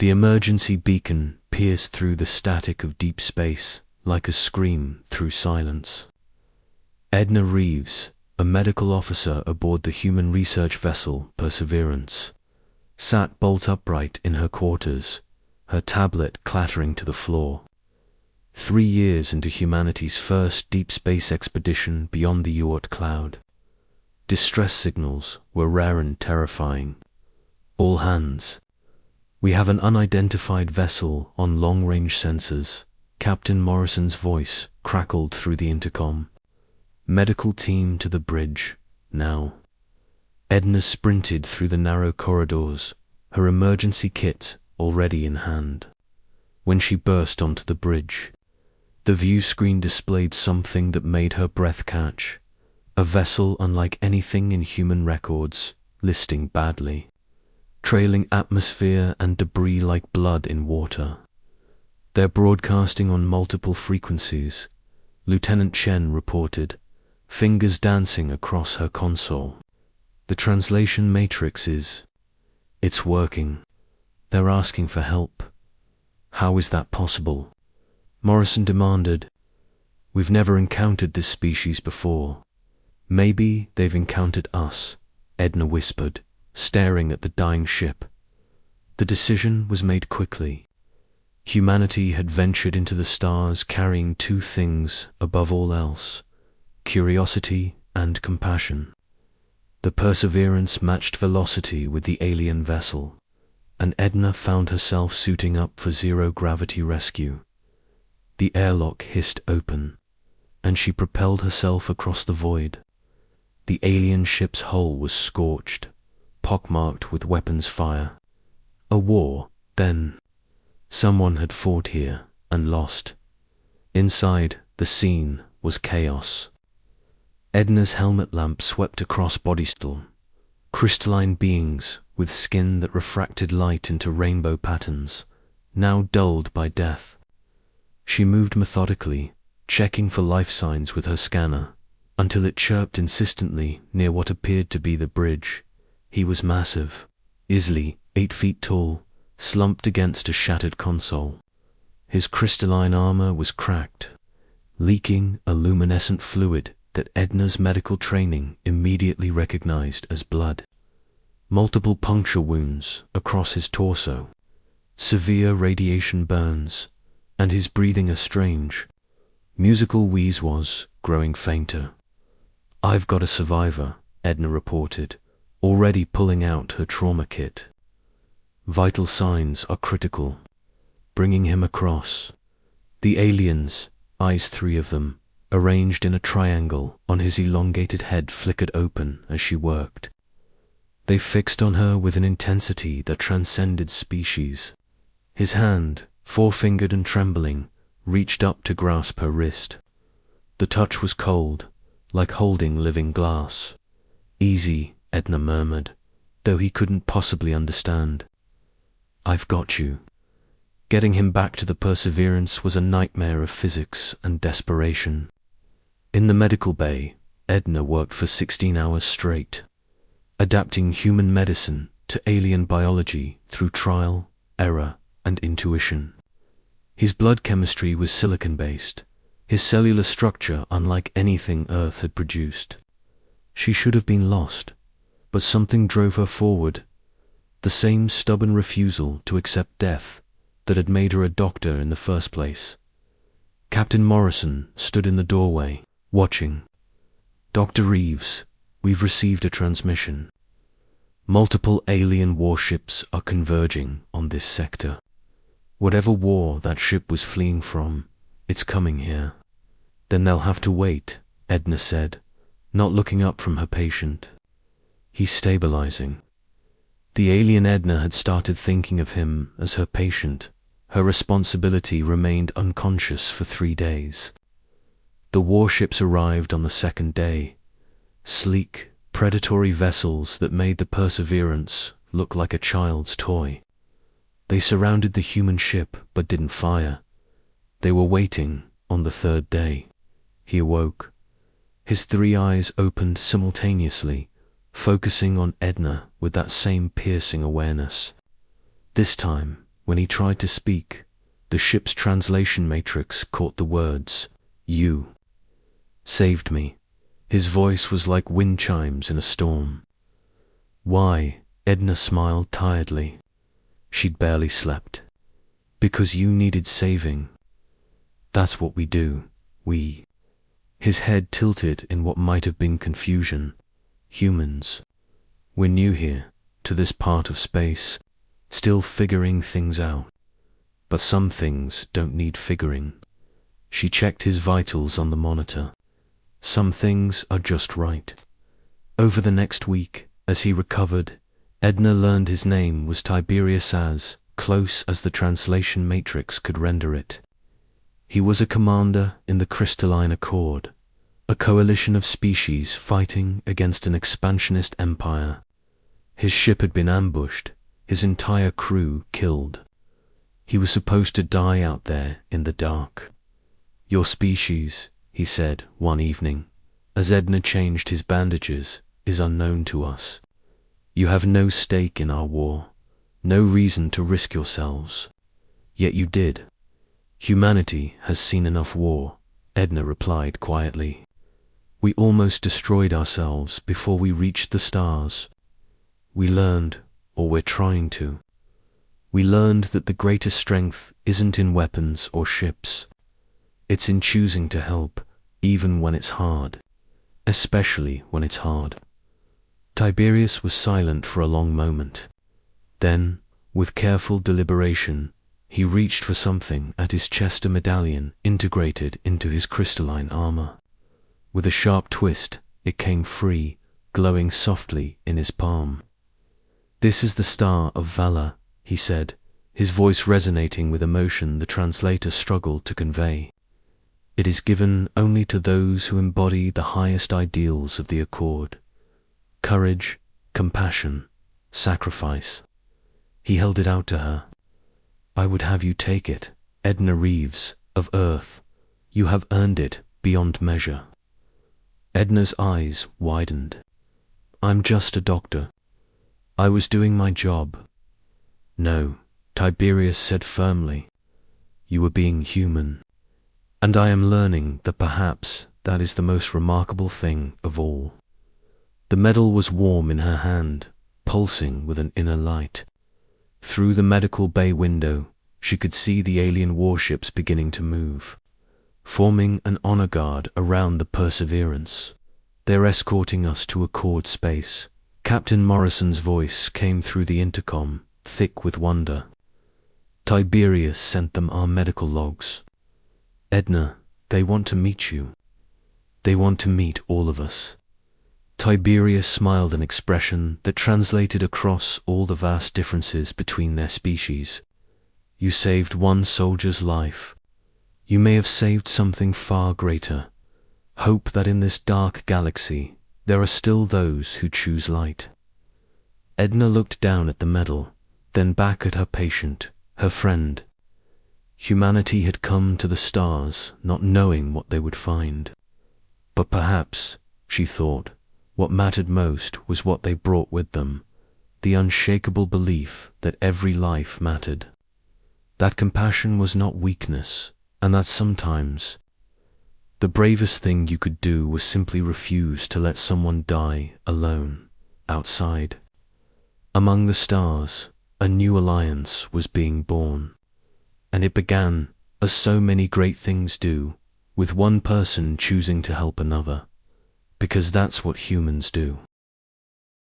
The emergency beacon pierced through the static of deep space like a scream through silence. Edna Reeves, a medical officer aboard the human research vessel Perseverance, sat bolt upright in her quarters, her tablet clattering to the floor. 3 years into humanity's first deep space expedition beyond the Oort cloud. Distress signals were rare and terrifying. All hands. We have an unidentified vessel on long-range sensors. Captain Morrison's voice crackled through the intercom. Medical team to the bridge, now. Edna sprinted through the narrow corridors, her emergency kit already in hand. When she burst onto the bridge, the view screen displayed something that made her breath catch. A vessel unlike anything in human records, listing badly. Trailing atmosphere and debris like blood in water. They're broadcasting on multiple frequencies, Lieutenant Chen reported, fingers dancing across her console. The translation matrix is, it's working. They're asking for help. How is that possible? Morrison demanded. We've never encountered this species before. Maybe they've encountered us, Edna whispered, staring at the dying ship. The decision was made quickly. Humanity had ventured into the stars carrying 2 things above all else, curiosity and compassion. The Perseverance matched velocity with the alien vessel, and Edna found herself suiting up for zero-gravity rescue. The airlock hissed open, and she propelled herself across the void. The alien ship's hull was scorched, pockmarked with weapons fire. A war, then. Someone had fought here and lost. Inside, the scene was chaos. Edna's helmet lamp swept across bodystorm. Crystalline beings with skin that refracted light into rainbow patterns, now dulled by death. She moved methodically, checking for life signs with her scanner, until it chirped insistently near what appeared to be the bridge. He was massive, easily 8 feet tall, slumped against a shattered console. His crystalline armor was cracked, leaking a luminescent fluid that Edna's medical training immediately recognized as blood. Multiple puncture wounds across his torso, severe radiation burns, and his breathing a strange, musical wheeze was growing fainter. I've got a survivor, Edna reported, already pulling out her trauma kit. Vital signs are critical. Bringing him across. The aliens, eyes 3 of them, arranged in a triangle on his elongated head flickered open as she worked. They fixed on her with an intensity that transcended species. His hand, forefingered and trembling, reached up to grasp her wrist. The touch was cold, like holding living glass. Easy, Edna murmured, though he couldn't possibly understand. I've got you. Getting him back to the Perseverance was a nightmare of physics and desperation. In the medical bay, Edna worked for 16 hours straight, adapting human medicine to alien biology through trial, error, and intuition. His blood chemistry was silicon-based, his cellular structure unlike anything Earth had produced. She should have been lost, but something drove her forward, the same stubborn refusal to accept death that had made her a doctor in the first place. Captain Morrison stood in the doorway, watching. Dr. Reeves, we've received a transmission. Multiple alien warships are converging on this sector. Whatever war that ship was fleeing from, it's coming here. Then they'll have to wait, Edna said, not looking up from her patient. He's stabilizing. The alien Edna had started thinking of him as her patient. Her responsibility remained unconscious for 3 days. The warships arrived on the 2nd day, sleek, predatory vessels that made the Perseverance look like a child's toy. They surrounded the human ship but didn't fire. They were waiting on the 3rd day. He awoke. His 3 eyes opened simultaneously, focusing on Edna with that same piercing awareness. This time, when he tried to speak, the ship's translation matrix caught the words, "You saved me." His voice was like wind chimes in a storm. "Why?" Edna smiled tiredly. She'd barely slept. "Because you needed saving. That's what we do, we." His head tilted in what might have been confusion. "Humans. We're new here, to this part of space, still figuring things out. But some things don't need figuring." She checked his vitals on the monitor. "Some things are just right." Over the next week, as he recovered, Edna learned his name was Tiberius, as close as the translation matrix could render it. He was a commander in the Crystalline Accord, a coalition of species fighting against an expansionist empire. His ship had been ambushed, his entire crew killed. He was supposed to die out there in the dark. "Your species," he said one evening, as Edna changed his bandages, "is unknown to us. You have no stake in our war, no reason to risk yourselves. Yet you did." "Humanity has seen enough war," Edna replied quietly. "We almost destroyed ourselves before we reached the stars. We learned, or we're trying to. We learned that the greatest strength isn't in weapons or ships. It's in choosing to help, even when it's hard. Especially when it's hard." Tiberius was silent for a long moment. Then, with careful deliberation, he reached for something at his chest, a medallion integrated into his crystalline armor. With a sharp twist, it came free, glowing softly in his palm. "This is the Star of Valor," he said, his voice resonating with emotion the translator struggled to convey. "It is given only to those who embody the highest ideals of the Accord. Courage, compassion, sacrifice." He held it out to her. "I would have you take it, Edna Reeves, of Earth. You have earned it beyond measure." Edna's eyes widened. "I'm just a doctor. I was doing my job." "No," Tiberius said firmly. "You were being human. And I am learning that perhaps that is the most remarkable thing of all." The medal was warm in her hand, pulsing with an inner light. Through the medical bay window, she could see the alien warships beginning to move, forming an honor guard around the Perseverance. "They're escorting us to Accord space." Captain Morrison's voice came through the intercom, thick with wonder. "Tiberius sent them our medical logs. Edna, they want to meet you. They want to meet all of us." Tiberius smiled, an expression that translated across all the vast differences between their species. "You saved one soldier's life. You may have saved something far greater. Hope that in this dark galaxy there are still those who choose light." Edna looked down at the medal, then back at her patient, her friend. Humanity had come to the stars not knowing what they would find. But perhaps, she thought, what mattered most was what they brought with them, the unshakable belief that every life mattered. That compassion was not weakness, and that sometimes the bravest thing you could do was simply refuse to let someone die alone, outside. Among the stars, a new alliance was being born. And it began, as so many great things do, with one person choosing to help another. Because that's what humans do.